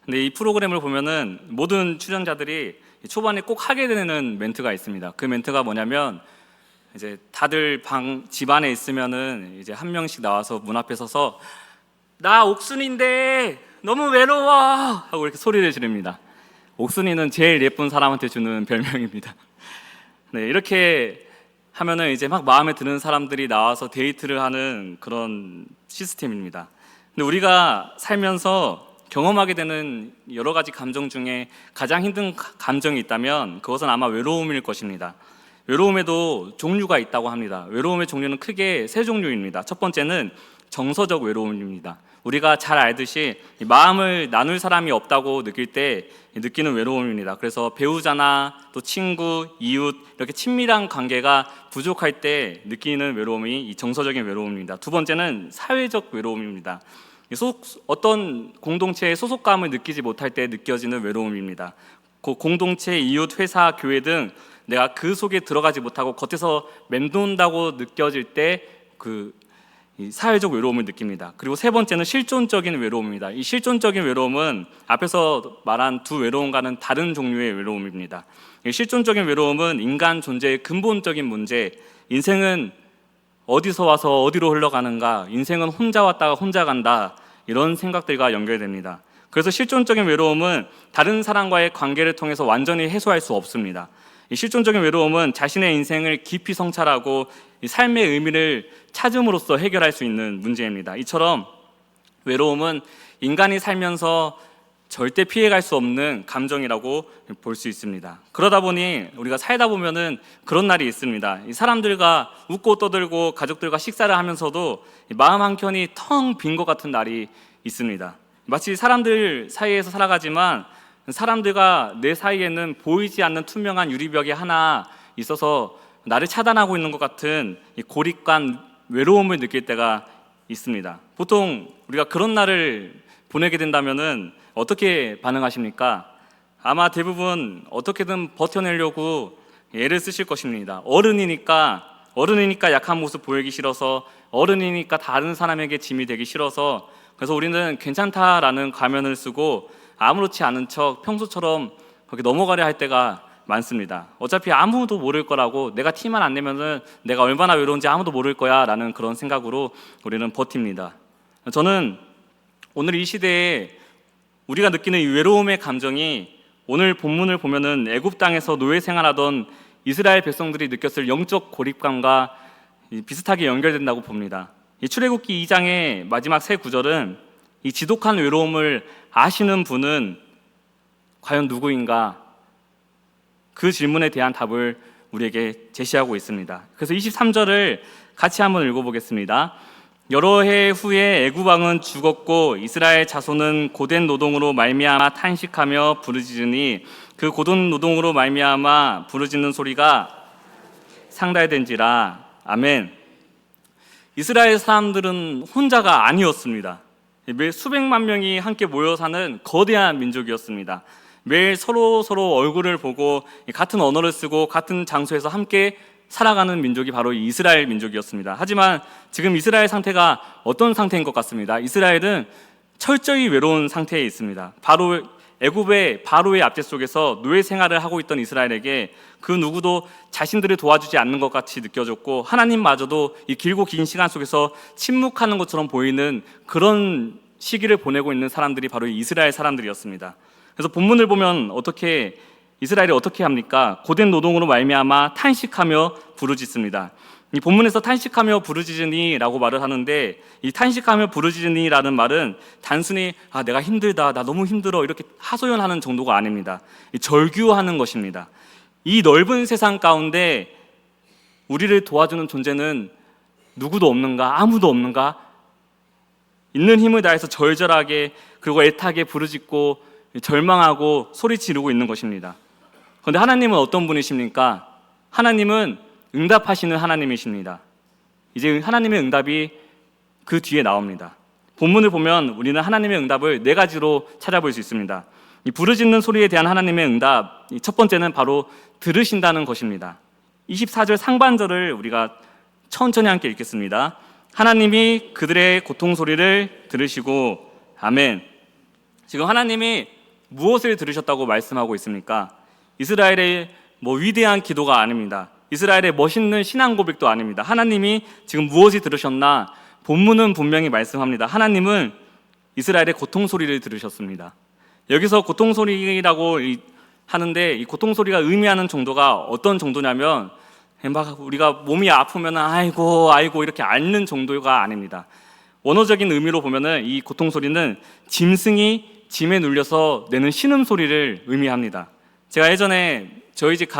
근데 이 프로그램을 보면은 모든 출연자들이 초반에 꼭 하게 되는 멘트가 있습니다. 그 멘트가 뭐냐면 이제 다들 집 안에 있으면은 이제 한 명씩 나와서 문 앞에 서서 나 옥순인데 너무 외로워 하고 이렇게 소리를 지릅니다. 옥순이는 제일 예쁜 사람한테 주는 별명입니다. 네, 이렇게 하면은 이제 막 마음에 드는 사람들이 나와서 데이트를 하는 그런 시스템입니다. 근데 우리가 살면서 경험하게 되는 여러 가지 감정 중에 가장 힘든 감정이 있다면 그것은 아마 외로움일 것입니다. 외로움에도 종류가 있다고 합니다. 외로움의 종류는 크게 세 종류입니다. 첫 번째는 정서적 외로움입니다. 우리가 잘 알듯이 마음을 나눌 사람이 없다고 느낄 때 느끼는 외로움입니다. 그래서 배우자나 또 친구, 이웃 이렇게 친밀한 관계가 부족할 때 느끼는 외로움이 이 정서적인 외로움입니다. 두 번째는 사회적 외로움입니다. 어떤 공동체의 소속감을 느끼지 못할 때 느껴지는 외로움입니다. 그 공동체, 이웃, 회사, 교회 등 내가 그 속에 들어가지 못하고 겉에서 맴돈다고 느껴질 때 이 사회적 외로움을 느낍니다. 그리고 세 번째는 실존적인 외로움입니다. 이 실존적인 외로움은 앞에서 말한 두 외로움과는 다른 종류의 외로움입니다. 이 실존적인 외로움은 인간 존재의 근본적인 문제, 인생은 어디서 와서 어디로 흘러가는가, 인생은 혼자 왔다가 혼자 간다, 이런 생각들과 연결됩니다. 그래서 실존적인 외로움은 다른 사람과의 관계를 통해서 완전히 해소할 수 없습니다. 이 실존적인 외로움은 자신의 인생을 깊이 성찰하고 이 삶의 의미를 찾음으로써 해결할 수 있는 문제입니다. 이처럼 외로움은 인간이 살면서 절대 피해갈 수 없는 감정이라고 볼 수 있습니다. 그러다 보니 우리가 살다 보면은 그런 날이 있습니다. 이 사람들과 웃고 떠들고 가족들과 식사를 하면서도 마음 한켠이 텅 빈 것 같은 날이 있습니다. 마치 사람들 사이에서 살아가지만 사람들과 내 사이에는 보이지 않는 투명한 유리벽이 하나 있어서 나를 차단하고 있는 것 같은 이 고립감, 외로움을 느낄 때가 있습니다. 보통 우리가 그런 날을 보내게 된다면은 어떻게 반응하십니까? 아마 대부분 어떻게든 버텨내려고 애를 쓰실 것입니다. 어른이니까 약한 모습 보이기 싫어서, 어른이니까 다른 사람에게 짐이 되기 싫어서, 그래서 우리는 괜찮다라는 가면을 쓰고 아무렇지 않은 척 평소처럼 그렇게 넘어가려 할 때가 많습니다. 어차피 아무도 모를 거라고, 내가 티만 안 내면은 내가 얼마나 외로운지 아무도 모를 거야 라는 그런 생각으로 우리는 버팁니다. 저는 오늘 이 시대에 우리가 느끼는 이 외로움의 감정이 오늘 본문을 보면은 애굽 땅에서 노예 생활하던 이스라엘 백성들이 느꼈을 영적 고립감과 비슷하게 연결된다고 봅니다. 이 출애굽기 2장의 마지막 세 구절은 이 지독한 외로움을 아시는 분은 과연 누구인가? 그 질문에 대한 답을 우리에게 제시하고 있습니다. 그래서 23절을 같이 한번 읽어보겠습니다. 여러 해 후에 애굽 왕은 죽었고 이스라엘 자손은 고된 노동으로 말미암아 탄식하며 부르짖으니 그 고된 노동으로 말미암아 부르짖는 소리가 상달된지라. 아멘. 이스라엘 사람들은 혼자가 아니었습니다. 매일 수백만 명이 함께 모여 사는 거대한 민족이었습니다. 매일 서로 얼굴을 보고 같은 언어를 쓰고 같은 장소에서 함께 살아가는 민족이 바로 이스라엘 민족이었습니다. 하지만 지금 이스라엘 상태가 어떤 상태인 것 같습니다. 이스라엘은 철저히 외로운 상태에 있습니다. 바로 애굽의 바로의 압제 속에서 노예 생활을 하고 있던 이스라엘에게 그 누구도 자신들을 도와주지 않는 것 같이 느껴졌고, 하나님마저도 이 길고 긴 시간 속에서 침묵하는 것처럼 보이는 그런 시기를 보내고 있는 사람들이 바로 이스라엘 사람들이었습니다. 그래서 본문을 보면 이스라엘이 어떻게 합니까? 고된 노동으로 말미암아 탄식하며 부르짖습니다. 이 본문에서 탄식하며 부르짖으니라고 말을 하는데, 이 탄식하며 부르짖으니라는 말은 단순히 내가 힘들다, 나 너무 힘들어 이렇게 하소연하는 정도가 아닙니다. 절규하는 것입니다. 이 넓은 세상 가운데 우리를 도와주는 존재는 누구도 없는가? 아무도 없는가? 있는 힘을 다해서 절절하게 그리고 애타게 부르짖고 절망하고 소리 지르고 있는 것입니다. 그런데 하나님은 어떤 분이십니까? 하나님은 응답하시는 하나님이십니다. 이제 하나님의 응답이 그 뒤에 나옵니다. 본문을 보면 우리는 하나님의 응답을 네 가지로 찾아볼 수 있습니다. 이 부르짖는 소리에 대한 하나님의 응답, 첫 번째는 바로 들으신다는 것입니다. 24절 상반절을 우리가 천천히 함께 읽겠습니다. 하나님이 그들의 고통 소리를 들으시고. 아멘. 지금 하나님이 무엇을 들으셨다고 말씀하고 있습니까? 이스라엘의 위대한 기도가 아닙니다. 이스라엘의 멋있는 신앙 고백도 아닙니다. 하나님이 지금 무엇이 들으셨나? 본문은 분명히 말씀합니다. 하나님은 이스라엘의 고통 소리를 들으셨습니다. 여기서 고통 소리라고 하는데 이 고통 소리가 의미하는 정도가 어떤 정도냐면 막 우리가 몸이 아프면 아이고 이렇게 앓는 정도가 아닙니다. 원어적인 의미로 보면은 이 고통 소리는 짐승이 짐에 눌려서 내는 신음 소리를 의미합니다. 제가 예전에 저희 집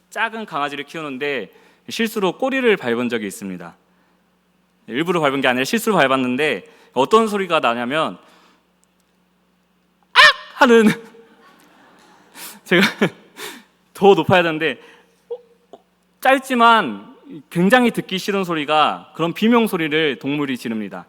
작은 강아지를 키우는데 실수로 꼬리를 밟은 적이 있습니다. 일부러 밟은 게 아니라 실수로 밟았는데 어떤 소리가 나냐면 악! 하는 제가 더 높아야 되는데 짧지만 굉장히 듣기 싫은 소리가 그런 비명 소리를 동물이 지릅니다.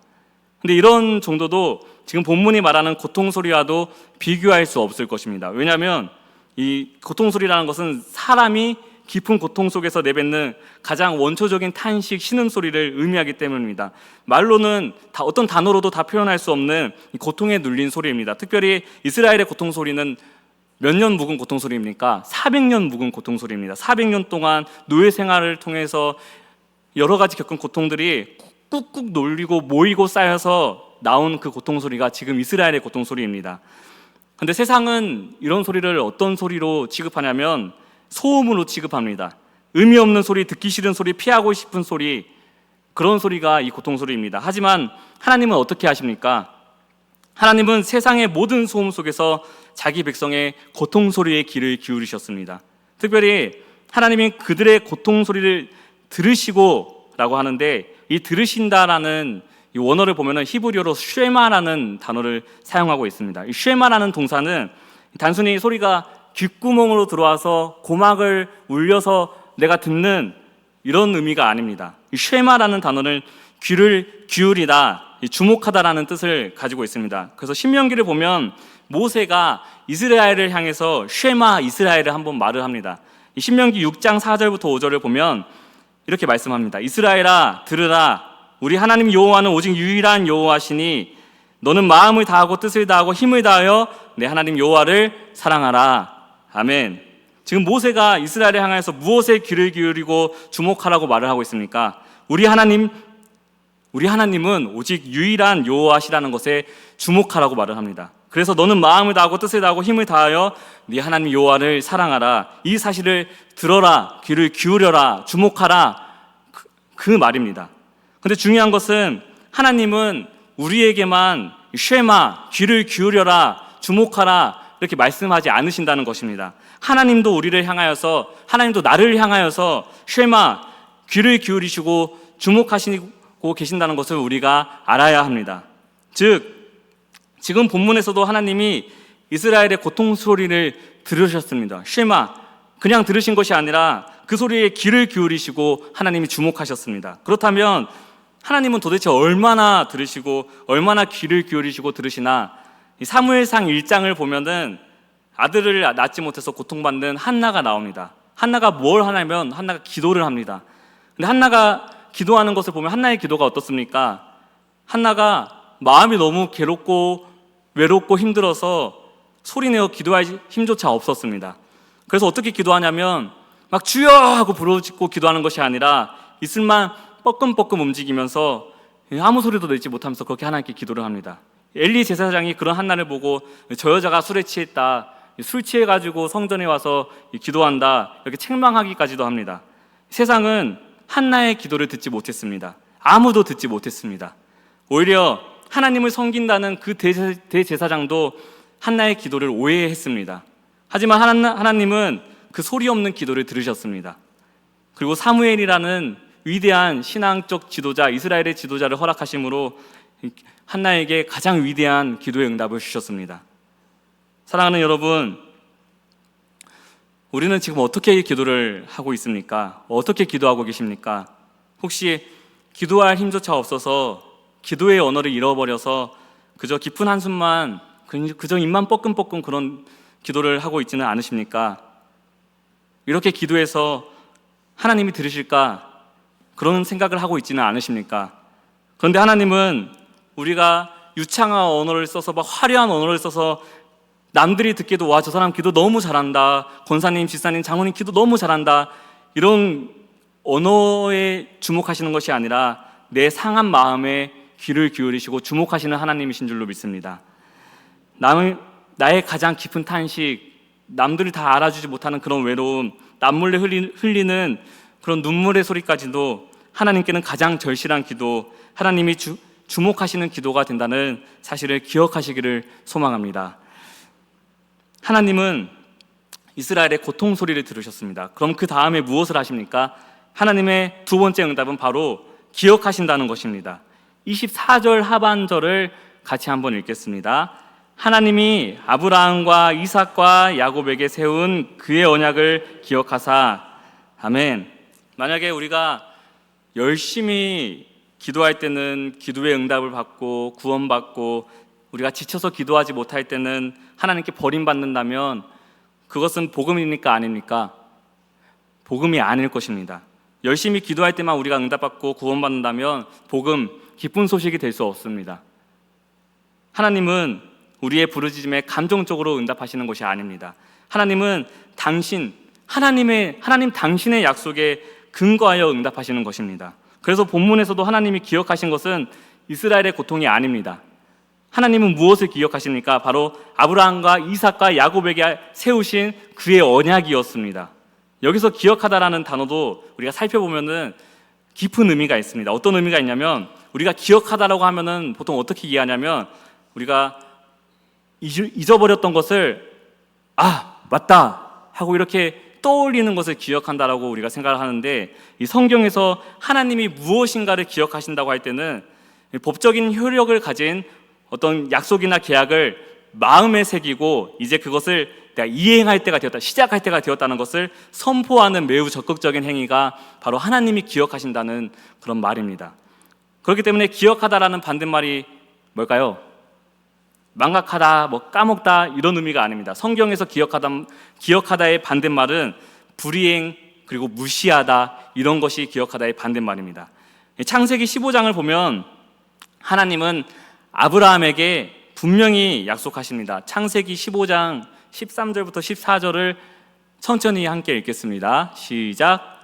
근데 이런 정도도 지금 본문이 말하는 고통 소리와도 비교할 수 없을 것입니다. 왜냐하면 이 고통 소리라는 것은 사람이 깊은 고통 속에서 내뱉는 가장 원초적인 탄식, 신음소리를 의미하기 때문입니다. 말로는 어떤 단어로도 다 표현할 수 없는 고통에 눌린 소리입니다. 특별히 이스라엘의 고통 소리는 몇 년 묵은 고통 소리입니까? 400년 묵은 고통 소리입니다. 400년 동안 노예 생활을 통해서 여러 가지 겪은 고통들이 꾹꾹 눌리고 모이고 쌓여서 나온 그 고통 소리가 지금 이스라엘의 고통 소리입니다. 근데 세상은 이런 소리를 어떤 소리로 취급하냐면 소음으로 취급합니다. 의미 없는 소리, 듣기 싫은 소리, 피하고 싶은 소리, 그런 소리가 이 고통 소리입니다. 하지만 하나님은 어떻게 하십니까? 하나님은 세상의 모든 소음 속에서 자기 백성의 고통 소리에 귀를 기울이셨습니다. 특별히 하나님이 그들의 고통 소리를 들으시고 라고 하는데 이 들으신다라는 이 원어를 보면은 히브리어로 쉐마라는 단어를 사용하고 있습니다. 이 쉐마라는 동사는 단순히 소리가 귓구멍으로 들어와서 고막을 울려서 내가 듣는 이런 의미가 아닙니다. 이 쉐마라는 단어는 귀를 기울이다, 주목하다라는 뜻을 가지고 있습니다. 그래서 신명기를 보면 모세가 이스라엘을 향해서 쉐마 이스라엘을 한번 말을 합니다. 이 신명기 6장 4절부터 5절을 보면 이렇게 말씀합니다. 이스라엘아 들으라, 우리 하나님 여호와는 오직 유일한 여호와시니 너는 마음을 다하고 뜻을 다하고 힘을 다하여 내 하나님 여호와를 사랑하라. 아멘. 지금 모세가 이스라엘을 향해서 무엇에 귀를 기울이고 주목하라고 말을 하고 있습니까? 우리 하나님은 오직 유일한 여호와시라는 것에 주목하라고 말을 합니다. 그래서 너는 마음을 다하고 뜻을 다하고 힘을 다하여 네 하나님 여호와를 사랑하라. 이 사실을 들어라, 귀를 기울여라, 주목하라, 그 말입니다. 근데 중요한 것은 하나님은 우리에게만 쉐마, 귀를 기울여라, 주목하라 이렇게 말씀하지 않으신다는 것입니다. 하나님도 우리를 향하여서, 하나님도 나를 향하여서 쉐마, 귀를 기울이시고 주목하시고 계신다는 것을 우리가 알아야 합니다. 즉 지금 본문에서도 하나님이 이스라엘의 고통 소리를 들으셨습니다. 쉐마, 그냥 들으신 것이 아니라 그 소리에 귀를 기울이시고 하나님이 주목하셨습니다. 그렇다면 하나님은 도대체 얼마나 들으시고 얼마나 귀를 기울이시고 들으시나? 이 사무엘상 1장을 보면은 아들을 낳지 못해서 고통받는 한나가 나옵니다. 한나가 뭘 하냐면 한나가 기도를 합니다. 근데 한나가 기도하는 것을 보면 한나의 기도가 어떻습니까? 한나가 마음이 너무 괴롭고 외롭고 힘들어서 소리내어 기도할 힘조차 없었습니다. 그래서 어떻게 기도하냐면 막 주여 하고 부르짖고 기도하는 것이 아니라 입술만 뻐끔뻐끔 움직이면서 아무 소리도 내지 못하면서 그렇게 하나님께 기도를 합니다. 엘리 제사장이 그런 한나를 보고 저 여자가 술에 취했다, 술 취해가지고 성전에 와서 기도한다 이렇게 책망하기까지도 합니다. 세상은 한나의 기도를 듣지 못했습니다. 아무도 듣지 못했습니다. 오히려 하나님을 섬긴다는 그 대제사장도 한나의 기도를 오해했습니다. 하지만 하나님은 그 소리 없는 기도를 들으셨습니다. 그리고 사무엘이라는 위대한 신앙적 지도자, 이스라엘의 지도자를 허락하심으로 한나에게 가장 위대한 기도의 응답을 주셨습니다. 사랑하는 여러분, 우리는 지금 어떻게 기도를 하고 있습니까? 어떻게 기도하고 계십니까? 혹시 기도할 힘조차 없어서 기도의 언어를 잃어버려서 그저 깊은 한숨만, 그저 입만 뻐끔뻐끔 그런 기도를 하고 있지는 않으십니까? 이렇게 기도해서 하나님이 들으실까? 그런 생각을 하고 있지는 않으십니까? 그런데 하나님은 우리가 유창한 언어를 써서 막 화려한 언어를 써서 남들이 듣기에도 와, 저 사람 기도 너무 잘한다, 권사님, 집사님, 장로님 기도 너무 잘한다, 이런 언어에 주목하시는 것이 아니라 내 상한 마음에 귀를 기울이시고 주목하시는 하나님이신 줄로 믿습니다. 나의 가장 깊은 탄식, 남들이 다 알아주지 못하는 그런 외로움, 남몰래 흘리는 그런 눈물의 소리까지도 하나님께는 가장 절실한 기도, 하나님이 주목하시는 기도가 된다는 사실을 기억하시기를 소망합니다. 하나님은 이스라엘의 고통 소리를 들으셨습니다. 그럼 그 다음에 무엇을 하십니까? 하나님의 두 번째 응답은 바로 기억하신다는 것입니다. 24절 하반절을 같이 한번 읽겠습니다. 하나님이 아브라함과 이삭과 야곱에게 세운 그의 언약을 기억하사. 아멘. 만약에 우리가 열심히 기도할 때는 기도의 응답을 받고 구원받고, 우리가 지쳐서 기도하지 못할 때는 하나님께 버림받는다면 그것은 복음입니까? 아닙니까? 복음이 아닐 것입니다. 열심히 기도할 때만 우리가 응답받고 구원받는다면 복음, 기쁜 소식이 될 수 없습니다. 하나님은 우리의 부르짖음에 감정적으로 응답하시는 것이 아닙니다. 하나님은 하나님 당신의 약속에 근거하여 응답하시는 것입니다. 그래서 본문에서도 하나님이 기억하신 것은 이스라엘의 고통이 아닙니다. 하나님은 무엇을 기억하십니까? 바로 아브라함과 이삭과 야곱에게 세우신 그의 언약이었습니다. 여기서 기억하다라는 단어도 우리가 살펴보면은 깊은 의미가 있습니다. 어떤 의미가 있냐면, 우리가 기억하다라고 하면은 보통 어떻게 이해하냐면, 우리가 잊어버렸던 것을 맞다 하고 이렇게 떠올리는 것을 기억한다라고 우리가 생각을 하는데, 이 성경에서 하나님이 무엇인가를 기억하신다고 할 때는 법적인 효력을 가진 어떤 약속이나 계약을 마음에 새기고 이제 그것을 내가 이행할 때가 되었다, 시작할 때가 되었다는 것을 선포하는 매우 적극적인 행위가 바로 하나님이 기억하신다는 그런 말입니다. 그렇기 때문에 기억하다라는 반대말이 뭘까요? 망각하다, 까먹다, 이런 의미가 아닙니다. 성경에서 기억하다의 반대말은 불이행, 그리고 무시하다, 이런 것이 기억하다의 반대말입니다. 창세기 15장을 보면 하나님은 아브라함에게 분명히 약속하십니다. 창세기 15장 13절부터 14절을 천천히 함께 읽겠습니다. 시작.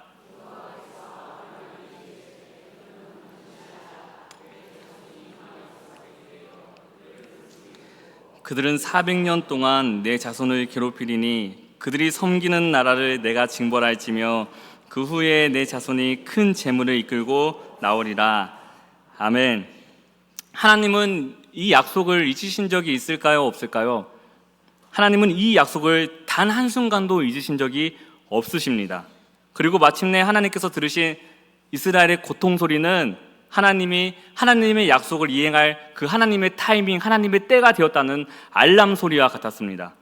그들은 400년 동안 내 자손을 괴롭히리니 그들이 섬기는 나라를 내가 징벌할지며 그 후에 내 자손이 큰 재물을 이끌고 나오리라. 아멘. 하나님은 이 약속을 잊으신 적이 있을까요? 없을까요? 하나님은 이 약속을 단 한순간도 잊으신 적이 없으십니다. 그리고 마침내 하나님께서 들으신 이스라엘의 고통 소리는 하나님의 약속을 이행할 그 하나님의 타이밍, 하나님의 때가 되었다는 알람 소리와 같았습니다.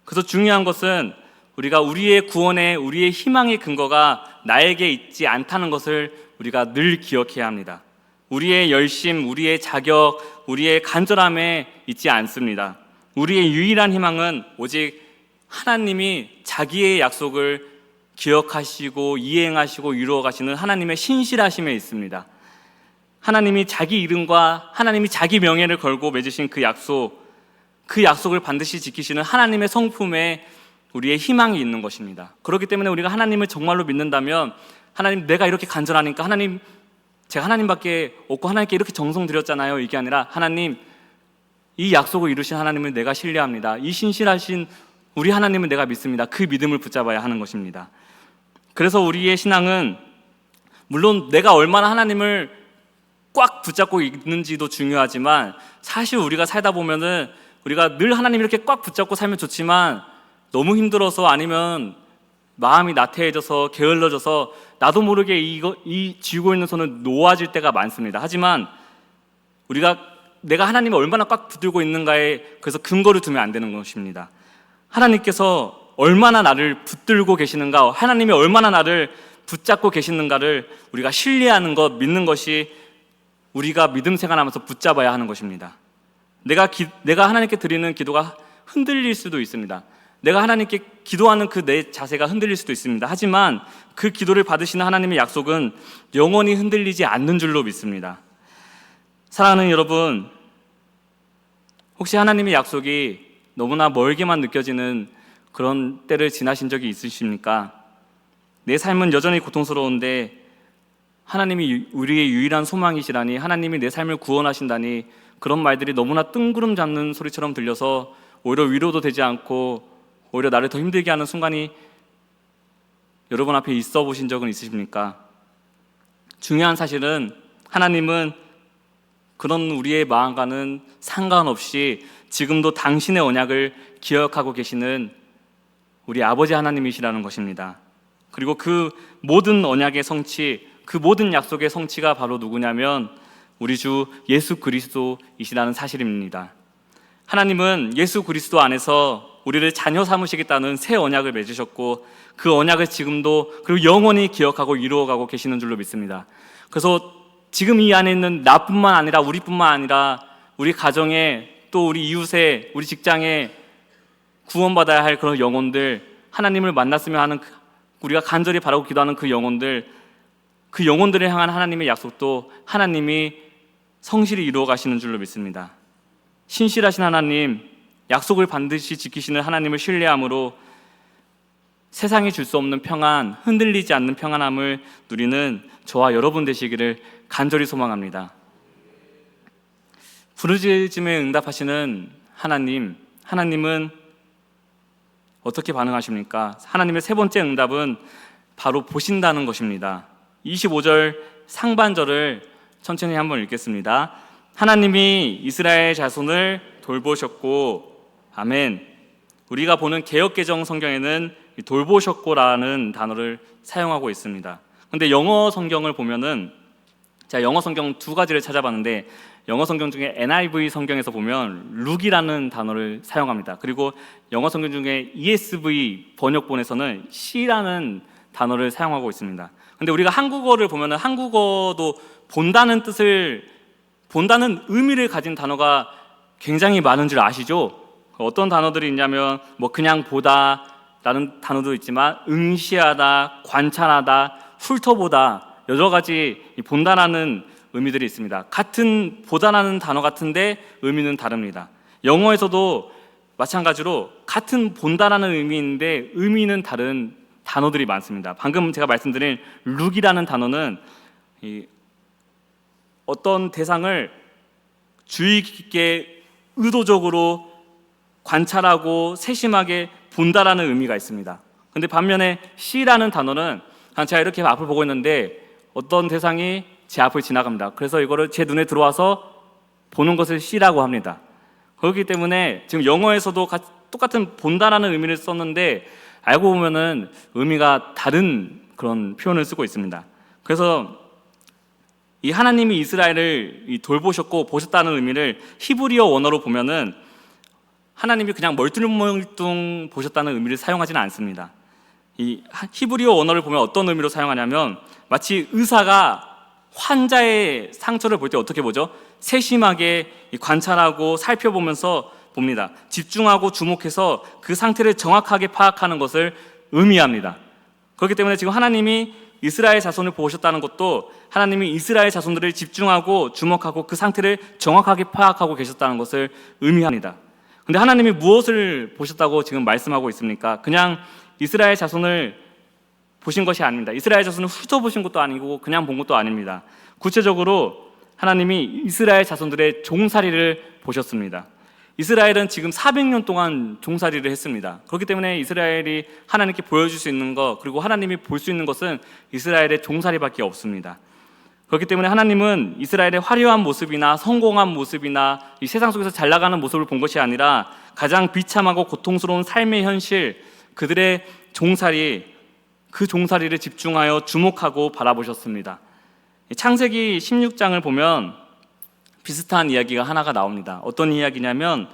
그래서 중요한 것은 우리가 우리의 구원의, 우리의 희망의 근거가 나에게 있지 않다는 것을 우리가 늘 기억해야 합니다. 우리의 열심, 우리의 자격, 우리의 간절함에 있지 않습니다. 우리의 유일한 희망은 오직 하나님이 자기의 약속을 기억하시고 이행하시고 이루어 가시는 하나님의 신실하심에 있습니다. 하나님이 자기 이름과 하나님이 자기 명예를 걸고 맺으신 그 약속을 반드시 지키시는 하나님의 성품에 우리의 희망이 있는 것입니다. 그렇기 때문에 우리가 하나님을 정말로 믿는다면, 하나님, 내가 이렇게 간절하니까 하나님, 제가 하나님밖에 없고 하나님께 이렇게 정성 드렸잖아요, 이게 아니라 하나님, 이 약속을 이루신 하나님을 내가 신뢰합니다. 이 신실하신 우리 하나님을 내가 믿습니다. 그 믿음을 붙잡아야 하는 것입니다. 그래서 우리의 신앙은 물론 내가 얼마나 하나님을 꽉 붙잡고 있는지도 중요하지만, 사실 우리가 살다 보면은 우리가 늘 하나님 이렇게 꽉 붙잡고 살면 좋지만 너무 힘들어서, 아니면 마음이 나태해져서 게을러져서 나도 모르게 이 쥐고 있는 손은 놓아질 때가 많습니다. 하지만 내가 하나님을 얼마나 꽉 붙들고 있는가에 그래서 근거를 두면 안 되는 것입니다. 하나님께서 얼마나 나를 붙들고 계시는가, 하나님이 얼마나 나를 붙잡고 계시는가를 우리가 신뢰하는 것, 믿는 것이 우리가 믿음 생활하면서 붙잡아야 하는 것입니다. 내가 하나님께 드리는 기도가 흔들릴 수도 있습니다. 내가 하나님께 기도하는 그 내 자세가 흔들릴 수도 있습니다. 하지만 그 기도를 받으시는 하나님의 약속은 영원히 흔들리지 않는 줄로 믿습니다. 사랑하는 여러분, 혹시 하나님의 약속이 너무나 멀게만 느껴지는 그런 때를 지나신 적이 있으십니까? 내 삶은 여전히 고통스러운데 하나님이 우리의 유일한 소망이시라니, 하나님이 내 삶을 구원하신다니, 그런 말들이 너무나 뜬구름 잡는 소리처럼 들려서 오히려 위로도 되지 않고 오히려 나를 더 힘들게 하는 순간이 여러분 앞에 있어 보신 적은 있으십니까? 중요한 사실은 하나님은 그런 우리의 마음과는 상관없이 지금도 당신의 언약을 기억하고 계시는 우리 아버지 하나님이시라는 것입니다. 그리고 그 모든 언약의 성취, 그 모든 약속의 성취가 바로 누구냐면 우리 주 예수 그리스도이시라는 사실입니다. 하나님은 예수 그리스도 안에서 우리를 자녀 삼으시겠다는 새 언약을 맺으셨고, 그 언약을 지금도 그리고 영원히 기억하고 이루어가고 계시는 줄로 믿습니다. 그래서 지금 이 안에 있는 나뿐만 아니라 우리뿐만 아니라 우리 가정에, 또 우리 이웃에, 우리 직장에 구원받아야 할 그런 영혼들, 하나님을 만났으면 하는 우리가 간절히 바라고 기도하는 그 영혼들, 그 영혼들을 향한 하나님의 약속도 하나님이 성실히 이루어 가시는 줄로 믿습니다. 신실하신 하나님, 약속을 반드시 지키시는 하나님을 신뢰함으로 세상이 줄 수 없는 평안, 흔들리지 않는 평안함을 누리는 저와 여러분 되시기를 간절히 소망합니다. 부르짖음에 응답하시는 하나님은 어떻게 반응하십니까? 하나님의 세 번째 응답은 바로 보신다는 것입니다. 25절 상반절을 천천히 한번 읽겠습니다. 하나님이 이스라엘 자손을 돌보셨고, 아멘. 우리가 보는 개역개정 성경에는 돌보셨고라는 단어를 사용하고 있습니다. 근데 영어 성경을 보면은, 제가 영어 성경 두 가지를 찾아봤는데 영어 성경 중에 NIV 성경에서 보면 룩이라는 단어를 사용합니다. 그리고 영어 성경 중에 ESV 번역본에서는 C라는 단어를 사용하고 있습니다. 근데 우리가 한국어를 보면은 한국어도 본다는 의미를 가진 단어가 굉장히 많은 줄 아시죠? 어떤 단어들이 있냐면 그냥 보다라는 단어도 있지만 응시하다, 관찰하다, 훑어보다, 여러 가지 본다라는 의미들이 있습니다. 같은 보다라는 단어 같은데 의미는 다릅니다. 영어에서도 마찬가지로 같은 본다라는 의미인데 의미는 다른 단어들이 많습니다. 방금 제가 말씀드린 룩이라는 단어는 어떤 대상을 주의 깊게 의도적으로 관찰하고 세심하게 본다라는 의미가 있습니다. 근데 반면에 C라는 단어는 제가 이렇게 앞을 보고 있는데 어떤 대상이 제 앞을 지나갑니다. 그래서 이거를 제 눈에 들어와서 보는 것을 C라고 합니다. 그렇기 때문에 지금 영어에서도 똑같은 본다라는 의미를 썼는데 알고 보면은 의미가 다른 그런 표현을 쓰고 있습니다. 그래서 이 하나님이 이스라엘을 돌보셨고 보셨다는 의미를 히브리어 원어로 보면은 하나님이 그냥 멀뚱멀뚱 보셨다는 의미를 사용하지는 않습니다. 이 히브리어 원어를 보면 어떤 의미로 사용하냐면 마치 의사가 환자의 상처를 볼 때 어떻게 보죠? 세심하게 관찰하고 살펴보면서 봅니다. 집중하고 주목해서 그 상태를 정확하게 파악하는 것을 의미합니다. 그렇기 때문에 지금 하나님이 이스라엘 자손을 보셨다는 것도 하나님이 이스라엘 자손들을 집중하고 주목하고 그 상태를 정확하게 파악하고 계셨다는 것을 의미합니다. 근데 하나님이 무엇을 보셨다고 지금 말씀하고 있습니까? 그냥 이스라엘 자손을 보신 것이 아닙니다. 이스라엘 자손을 훑어보신 것도 아니고 그냥 본 것도 아닙니다. 구체적으로 하나님이 이스라엘 자손들의 종살이를 보셨습니다. 이스라엘은 지금 400년 동안 종살이를 했습니다. 그렇기 때문에 이스라엘이 하나님께 보여줄 수 있는 것, 그리고 하나님이 볼 수 있는 것은 이스라엘의 종살이밖에 없습니다. 그렇기 때문에 하나님은 이스라엘의 화려한 모습이나 성공한 모습이나 이 세상 속에서 잘 나가는 모습을 본 것이 아니라 가장 비참하고 고통스러운 삶의 현실, 그들의 종살이, 그 종살이를 집중하여 주목하고 바라보셨습니다. 창세기 16장을 보면 비슷한 이야기가 하나가 나옵니다. 어떤 이야기냐면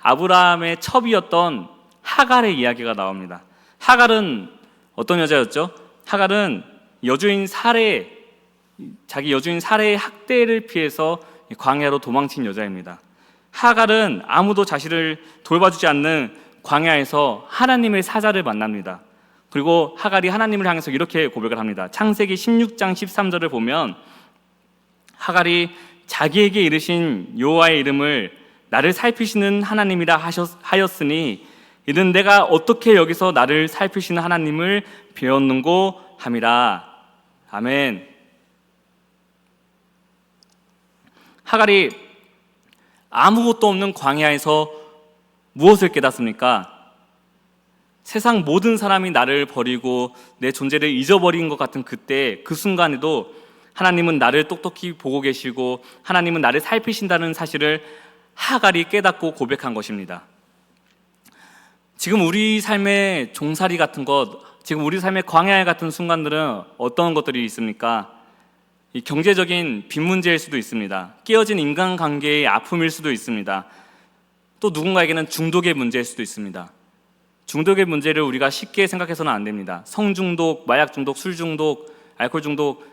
아브라함의 첩이었던 하갈의 이야기가 나옵니다. 하갈은 어떤 여자였죠? 하갈은 자기 여주인 사레의 학대를 피해서 광야로 도망친 여자입니다. 하갈은 아무도 자신을 돌봐주지 않는 광야에서 하나님의 사자를 만납니다. 그리고 하갈이 하나님을 향해서 이렇게 고백을 합니다. 창세기 16장 13절을 보면 하갈이 자기에게 이르신 여호와의 이름을 나를 살피시는 하나님이라 하였으니 이는 내가 어떻게 여기서 나를 살피시는 하나님을 배웠는고 함이라. 아멘. 하갈이 아무것도 없는 광야에서 무엇을 깨닫습니까? 세상 모든 사람이 나를 버리고 내 존재를 잊어버린 것 같은 그때, 그 순간에도 하나님은 나를 똑똑히 보고 계시고 하나님은 나를 살피신다는 사실을 하갈이 깨닫고 고백한 것입니다. 지금 우리 삶의 종살이 같은 것, 지금 우리 삶의 광야 같은 순간들은 어떤 것들이 있습니까? 이 경제적인 빚 문제일 수도 있습니다. 깨어진 인간관계의 아픔일 수도 있습니다. 또 누군가에게는 중독의 문제일 수도 있습니다. 중독의 문제를 우리가 쉽게 생각해서는 안 됩니다. 성중독, 마약 중독, 술 중독, 알코올 중독,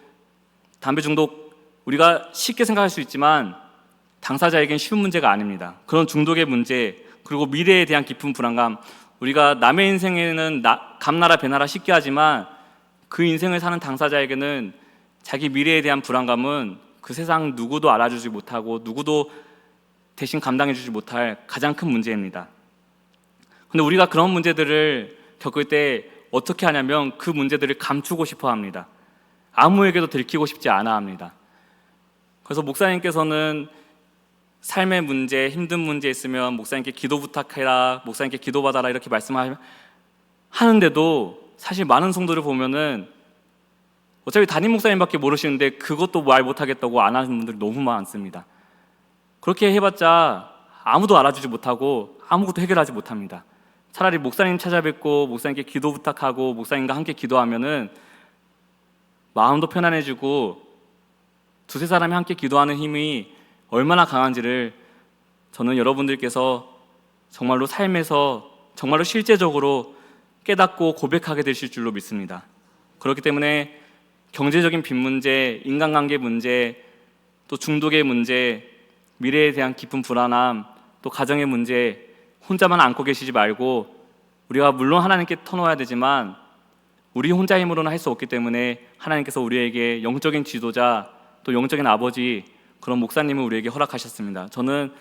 담배 중독, 우리가 쉽게 생각할 수 있지만 당사자에겐 쉬운 문제가 아닙니다. 그런 중독의 문제, 그리고 미래에 대한 깊은 불안감, 우리가 남의 인생에는 감나라 배나라 쉽게 하지만 그 인생을 사는 당사자에게는 자기 미래에 대한 불안감은 그 세상 누구도 알아주지 못하고 누구도 대신 감당해주지 못할 가장 큰 문제입니다. 근데 우리가 그런 문제들을 겪을 때 어떻게 하냐면 그 문제들을 감추고 싶어 합니다. 아무에게도 들키고 싶지 않아 합니다. 그래서 목사님께서는 삶의 문제, 힘든 문제 있으면 목사님께 기도 부탁해라, 목사님께 기도받아라 이렇게 말씀하는데도 사실 많은 성도를 보면은 어차피 담임 목사님밖에 모르시는데 그것도 말 못하겠다고 안 하는 분들이 너무 많습니다. 그렇게 해봤자 아무도 알아주지 못하고 아무것도 해결하지 못합니다. 차라리 목사님 찾아뵙고 목사님께 기도 부탁하고 목사님과 함께 기도하면은 마음도 편안해지고 두세 사람이 함께 기도하는 힘이 얼마나 강한지를 저는 여러분들께서 정말로 삶에서 정말로 실제적으로 깨닫고 고백하게 되실 줄로 믿습니다. 그렇기 때문에 경제적인 빚 문제, 인간관계 문제, 또 중독의 문제, 미래에 대한 깊은 불안함, 또 가정의 문제 혼자만 안고 계시지 말고 우리가 물론 하나님께 터놓아야 되지만 우리 혼자 힘으로는 할 수 없기 때문에 하나님께서 우리에게 영적인 지도자, 또 영적인 아버지, 그런 목사님을 우리에게 허락하셨습니다. 저는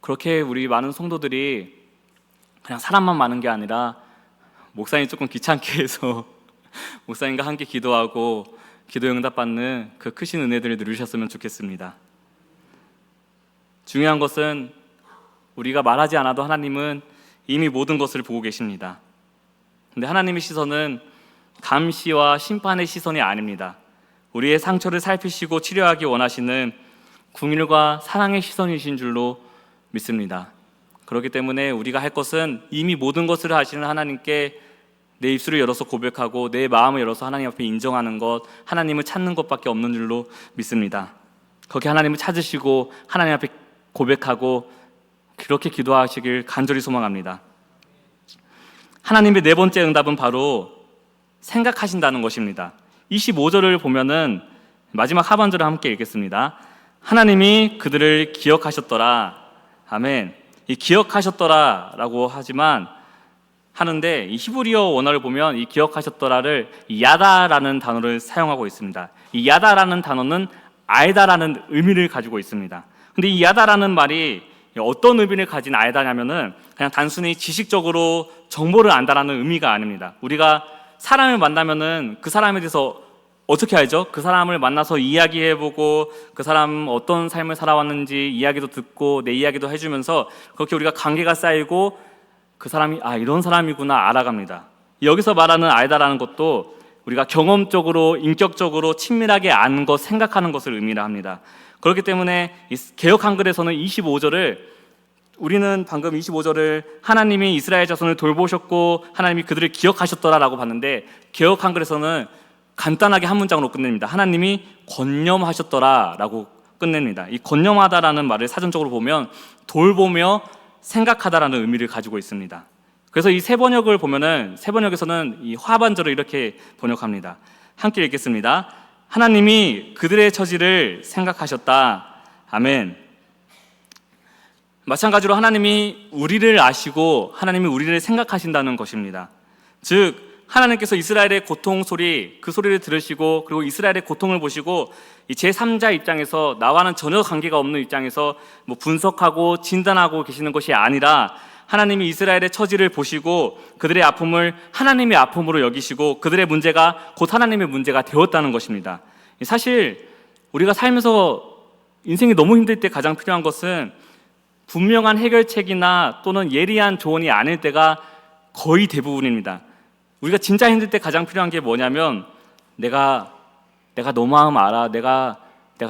그렇게 우리 많은 성도들이 그냥 사람만 많은 게 아니라 목사님 조금 귀찮게 해서 목사님과 함께 기도하고 기도 응답받는 그 크신 은혜들을 누리셨으면 좋겠습니다. 중요한 것은 우리가 말하지 않아도 하나님은 이미 모든 것을 보고 계십니다. 근데 하나님의 시선은 감시와 심판의 시선이 아닙니다. 우리의 상처를 살피시고 치료하기 원하시는 긍휼과 사랑의 시선이신 줄로 믿습니다. 그렇기 때문에 우리가 할 것은 이미 모든 것을 하시는 하나님께 내 입술을 열어서 고백하고 내 마음을 열어서 하나님 앞에 인정하는 것, 하나님을 찾는 것밖에 없는 줄로 믿습니다. 거기 하나님을 찾으시고 하나님 앞에 고백하고 그렇게 기도하시길 간절히 소망합니다. 하나님의 네 번째 응답은 바로 생각하신다는 것입니다. 25절을 보면은 마지막 하반절을 함께 읽겠습니다. 하나님이 그들을 기억하셨더라. 아멘. 이 기억하셨더라 라고 하는데 이 히브리어 원어를 보면 이 기억하셨더라를 야다라는 단어를 사용하고 있습니다. 이 야다라는 단어는 알다라는 의미를 가지고 있습니다. 근데 이 야다라는 말이 어떤 의미를 가진 알다냐면은 그냥 단순히 지식적으로 정보를 안다라는 의미가 아닙니다. 우리가 사람을 만나면은 그 사람에 대해서 어떻게 알죠? 그 사람을 만나서 이야기해보고 그 사람 어떤 삶을 살아왔는지 이야기도 듣고 내 이야기도 해주면서 그렇게 우리가 관계가 쌓이고 그 사람이 이런 사람이구나 알아갑니다. 여기서 말하는 알다라는 것도 우리가 경험적으로 인격적으로 친밀하게 아는 것, 생각하는 것을 의미를 합니다. 그렇기 때문에 개역 한글에서는 25절을 우리는 방금 25절을 하나님이 이스라엘 자손을 돌보셨고 하나님이 그들을 기억하셨더라라고 봤는데 개역 한글에서는 간단하게 한 문장으로 끝냅니다. 하나님이 권념하셨더라라고 끝냅니다. 이 권념하다라는 말을 사전적으로 보면 돌보며 생각하다라는 의미를 가지고 있습니다. 그래서 이 세 번역을 보면은 세 번역에서는 이 하반절을 이렇게 번역합니다. 함께 읽겠습니다. 하나님이 그들의 처지를 생각하셨다. 아멘. 마찬가지로 하나님이 우리를 아시고 하나님이 우리를 생각하신다는 것입니다. 즉 하나님께서 이스라엘의 고통 소리, 그 소리를 들으시고 그리고 이스라엘의 고통을 보시고 이 제3자 입장에서 나와는 전혀 관계가 없는 입장에서 뭐 분석하고 진단하고 계시는 것이 아니라 하나님이 이스라엘의 처지를 보시고 그들의 아픔을 하나님의 아픔으로 여기시고 그들의 문제가 곧 하나님의 문제가 되었다는 것입니다. 사실 우리가 살면서 인생이 너무 힘들 때 가장 필요한 것은 분명한 해결책이나 또는 예리한 조언이 아닐 때가 거의 대부분입니다. 우리가 진짜 힘들 때 가장 필요한 게 뭐냐면 내가 너 마음 알아. 내가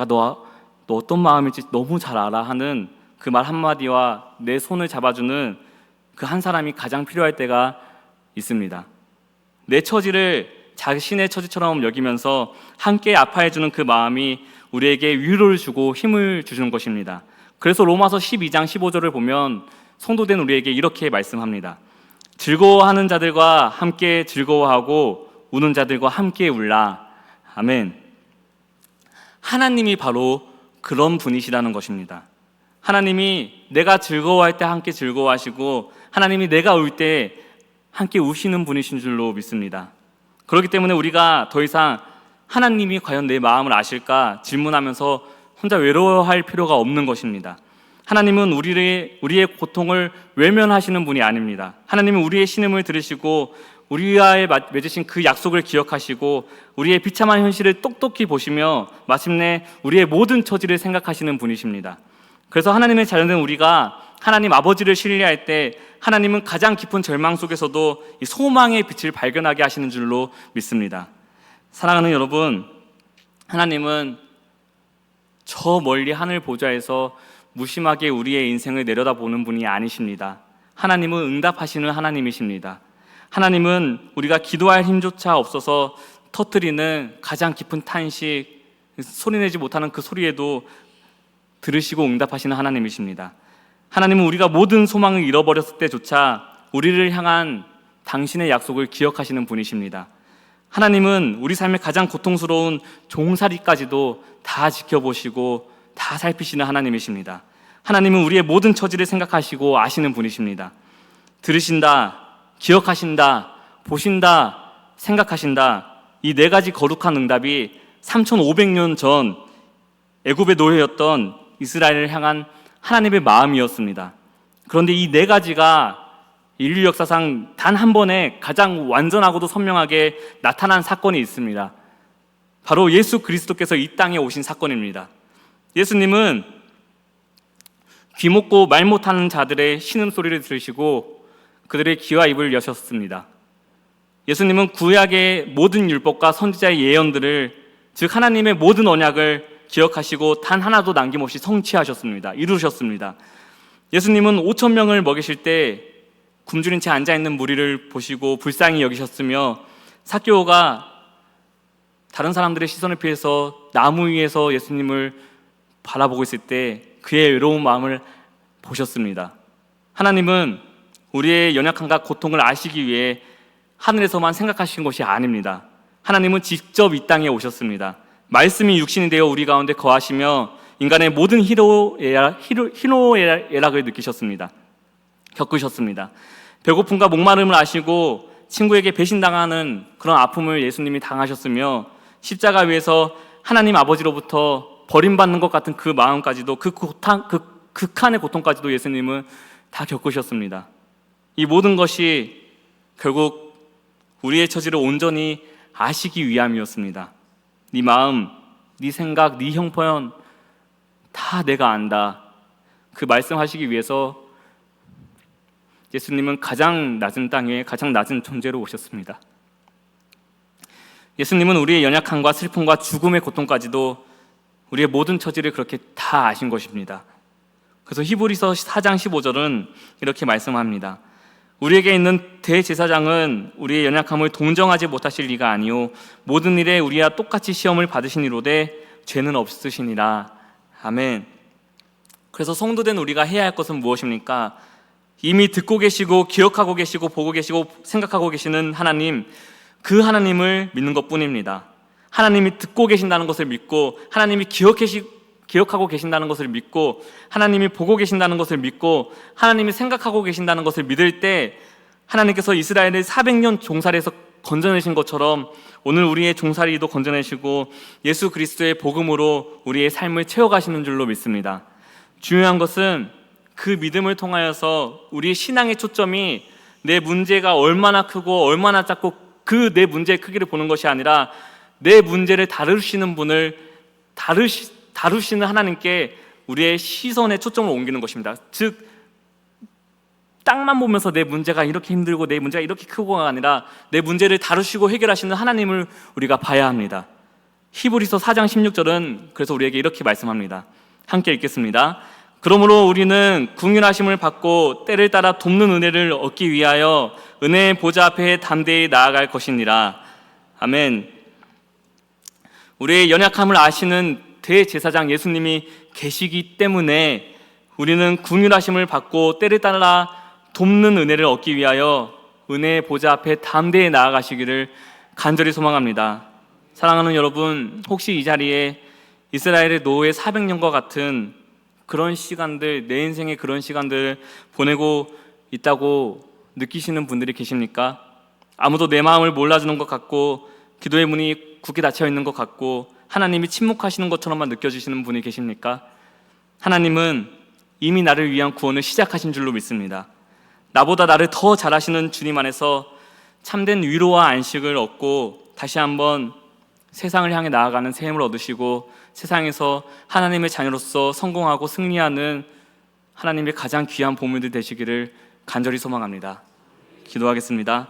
너 어떤 마음일지 너무 잘 알아 하는 그 말 한마디와 내 손을 잡아주는 그 한 사람이 가장 필요할 때가 있습니다. 내 처지를 자신의 처지처럼 여기면서 함께 아파해주는 그 마음이 우리에게 위로를 주고 힘을 주는 것입니다. 그래서 로마서 12장 15절을 보면 성도된 우리에게 이렇게 말씀합니다. 즐거워하는 자들과 함께 즐거워하고 우는 자들과 함께 울라. 아멘. 하나님이 바로 그런 분이시라는 것입니다. 하나님이 내가 즐거워할 때 함께 즐거워하시고 하나님이 내가 울 때 함께 우시는 분이신 줄로 믿습니다. 그렇기 때문에 우리가 더 이상 하나님이 과연 내 마음을 아실까 질문하면서 혼자 외로워할 필요가 없는 것입니다. 하나님은 우리의 고통을 외면하시는 분이 아닙니다. 하나님은 우리의 신음을 들으시고 우리와의 맺으신 그 약속을 기억하시고 우리의 비참한 현실을 똑똑히 보시며 마침내 우리의 모든 처지를 생각하시는 분이십니다. 그래서 하나님의 자녀된 우리가 하나님 아버지를 신뢰할 때 하나님은 가장 깊은 절망 속에서도 이 소망의 빛을 발견하게 하시는 줄로 믿습니다. 사랑하는 여러분, 하나님은 저 멀리 하늘 보좌에서 무심하게 우리의 인생을 내려다보는 분이 아니십니다. 하나님은 응답하시는 하나님이십니다. 하나님은 우리가 기도할 힘조차 없어서 터뜨리는 가장 깊은 탄식, 소리내지 못하는 그 소리에도 들으시고 응답하시는 하나님이십니다. 하나님은 우리가 모든 소망을 잃어버렸을 때조차 우리를 향한 당신의 약속을 기억하시는 분이십니다. 하나님은 우리 삶의 가장 고통스러운 종살이까지도 다 지켜보시고 다 살피시는 하나님이십니다. 하나님은 우리의 모든 처지를 생각하시고 아시는 분이십니다. 들으신다, 기억하신다, 보신다, 생각하신다, 이 네 가지 거룩한 응답이 3,500년 전 애굽의 노예였던 이스라엘을 향한 하나님의 마음이었습니다. 그런데 이 네 가지가 인류 역사상 단 한 번에 가장 완전하고도 선명하게 나타난 사건이 있습니다. 바로 예수 그리스도께서 이 땅에 오신 사건입니다. 예수님은 귀 못고 말 못하는 자들의 신음소리를 들으시고 그들의 귀와 입을 여셨습니다. 예수님은 구약의 모든 율법과 선지자의 예언들을, 즉 하나님의 모든 언약을 기억하시고 단 하나도 남김없이 성취하셨습니다. 이루셨습니다. 예수님은 5,000명을 먹이실 때 굶주린 채 앉아있는 무리를 보시고 불쌍히 여기셨으며 삭개오가 다른 사람들의 시선을 피해서 나무 위에서 예수님을 바라보고 있을 때 그의 외로운 마음을 보셨습니다. 하나님은 우리의 연약함과 고통을 아시기 위해 하늘에서만 생각하신 것이 아닙니다. 하나님은 직접 이 땅에 오셨습니다. 말씀이 육신이 되어 우리 가운데 거하시며 인간의 모든 희노애락을 느끼셨습니다. 겪으셨습니다. 배고픔과 목마름을 아시고 친구에게 배신당하는 그런 아픔을 예수님이 당하셨으며 십자가 위에서 하나님 아버지로부터 버림받는 것 같은 그 마음까지도, 그 극한의 고통까지도 예수님은 다 겪으셨습니다. 이 모든 것이 결국 우리의 처지를 온전히 아시기 위함이었습니다. 네 마음, 네 생각, 네 형편 다 내가 안다. 그 말씀하시기 위해서 예수님은 가장 낮은 땅에 가장 낮은 존재로 오셨습니다. 예수님은 우리의 연약함과 슬픔과 죽음의 고통까지도 우리의 모든 처지를 그렇게 다 아신 것입니다. 그래서 히브리서 4장 15절은 이렇게 말씀합니다. 우리에게 있는 대제사장은 우리의 연약함을 동정하지 못하실 리가 아니요 모든 일에 우리와 똑같이 시험을 받으시니로되 죄는 없으시니라. 아멘. 그래서 성도된 우리가 해야 할 것은 무엇입니까? 이미 듣고 계시고 기억하고 계시고 보고 계시고 생각하고 계시는 하나님, 그 하나님을 믿는 것뿐입니다. 하나님이 듣고 계신다는 것을 믿고 하나님이 기억하고 계신다는 것을 믿고 하나님이 보고 계신다는 것을 믿고 하나님이 생각하고 계신다는 것을 믿을 때 하나님께서 이스라엘을 400년 종살이에서 건져내신 것처럼 오늘 우리의 종살이도 건져내시고 예수 그리스도의 복음으로 우리의 삶을 채워가시는 줄로 믿습니다. 중요한 것은 그 믿음을 통하여서 우리의 신앙의 초점이 내 문제가 얼마나 크고 얼마나 작고 그 내 문제의 크기를 보는 것이 아니라 내 문제를 다루시는 분을 다루시는 하나님께 우리의 시선의 초점을 옮기는 것입니다. 즉 땅만 보면서 내 문제가 이렇게 힘들고 내 문제가 이렇게 크고가 아니라 내 문제를 다루시고 해결하시는 하나님을 우리가 봐야 합니다. 히브리서 4장 16절은 그래서 우리에게 이렇게 말씀합니다. 함께 읽겠습니다. 그러므로 우리는 긍휼하심을 받고 때를 따라 돕는 은혜를 얻기 위하여 은혜의 보좌 앞에 담대히 나아갈 것이니라. 아멘. 우리의 연약함을 아시는 대제사장 예수님이 계시기 때문에 우리는 긍휼하심을 받고 때를 따라 돕는 은혜를 얻기 위하여 은혜의 보좌 앞에 담대히 나아가시기를 간절히 소망합니다. 사랑하는 여러분, 혹시 이 자리에 이스라엘의 노예 400년과 같은 그런 시간들, 내 인생에 그런 시간들을 보내고 있다고 느끼시는 분들이 계십니까? 아무도 내 마음을 몰라주는 것 같고 기도의 문이 굳게 닫혀 있는 것 같고 하나님이 침묵하시는 것처럼만 느껴지시는 분이 계십니까? 하나님은 이미 나를 위한 구원을 시작하신 줄로 믿습니다. 나보다 나를 더 잘하시는 주님 안에서 참된 위로와 안식을 얻고 다시 한번 세상을 향해 나아가는 새 힘을 얻으시고 세상에서 하나님의 자녀로서 성공하고 승리하는 하나님의 가장 귀한 보물들 되시기를 간절히 소망합니다. 기도하겠습니다.